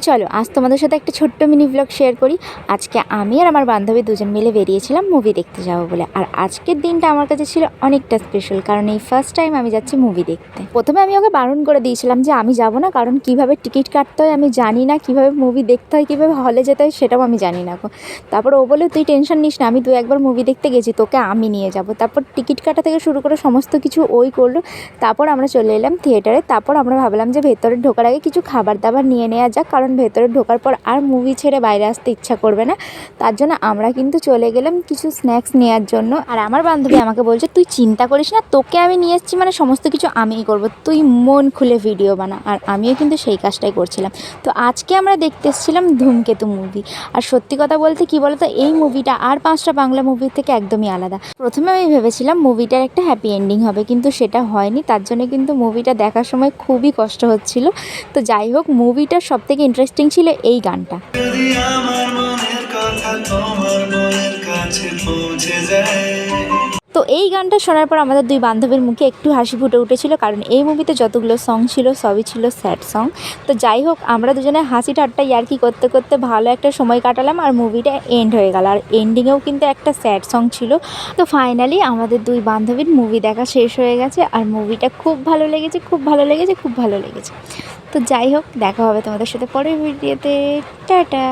চলো আজ তোমাদের সাথে একটা ছোট্ট মিনি ব্লগ শেয়ার করি। আজকে আমি আর আমার বান্ধবী দুজন মিলে বেরিয়েছিলাম মুভি দেখতে যাবো বলে। আর আজকের দিনটা আমার কাছে ছিল অনেকটা স্পেশাল, কারণ এই ফার্স্ট টাইম আমি যাচ্ছি মুভি দেখতে। প্রথমে আমি ওকে বারণ করে দিয়েছিলাম যে আমি যাব না, কারণ কিভাবে টিকিট কাটতে হয় আমি জানি না, কিভাবে মুভি দেখতে হয়, কীভাবে হলে যেতে হয় সেটাও আমি জানি না। তারপর ও বলে তুই টেনশন নিস না, আমি দু একবার মুভি দেখতে গেছি, তোকে আমি নিয়ে যাব। তারপর টিকিট কাটা থেকে শুরু করে সমস্ত কিছু ওই করলো। তারপর আমরা চলে এলাম থিয়েটারে। তারপর আমরা ভাবলাম যে ভেতরে ঢোকার আগে কিছু খাবার দাবার নিয়ে নেওয়া যাক, কারণ ভেতরে ঢোকার পর আর মুভি ছেড়ে বাইরে আসতে ইচ্ছা করবে না। তার জন্য আমরা কিন্তু চলে গেলাম কিছু স্ন্যাক্স নেওয়ার জন্য। আর আমার বান্ধবী আমাকে বলছে তুই চিন্তা করিস না, তোকে আমি নিয়ে এসেছি মানে সমস্ত কিছু আমিই করবো, তুই মন খুলে ভিডিও বানা। আর আমিও কিন্তু সেই কাজটাই করছিলাম। তো আজকে আমরা দেখতে এসেছিলাম ধূমকেতু মুভি। আর সত্যি কথা বলতে কি বলতো, এই মুভিটা আর 5টা বাংলা মুভির থেকে একদমই আলাদা। প্রথমে আমি ভেবেছিলাম মুভিটার একটা হ্যাপি এন্ডিং হবে, কিন্তু সেটা হয়নি। তার জন্য কিন্তু মুভিটা দেখার সময় খুবই কষ্ট হচ্ছিল। তো যাই হোক, মুভিটার সবথেকে ইন্টারেস্টিং ছিল এই গানটা। তো এই গানটা শোনার পর আমাদের দুই বান্ধবীর মুখে একটু হাসি ফুটে উঠেছিল, কারণ এই মুভিতে যতগুলো সং ছিল সবই ছিল স্যাড সং। তো যাই হোক, আমরা দুজনে হাসি ঠাট্টা ইয়ার্কি করতে করতে ভালো একটা সময় কাটালাম। আর মুভিটা এন্ড হয়ে গেল। আর এন্ডিংয়েও কিন্তু একটা স্যাড সং ছিল। তো ফাইনালি আমাদের দুই বান্ধবীর মুভি দেখা শেষ হয়ে গেছে। আর মুভিটা খুব ভালো লেগেছে, খুব ভালো লেগেছে, খুব ভালো লেগেছে। তো যাই হোক, দেখা হবে তোমাদের সাথে পরের ভিডিওতে। টাটা।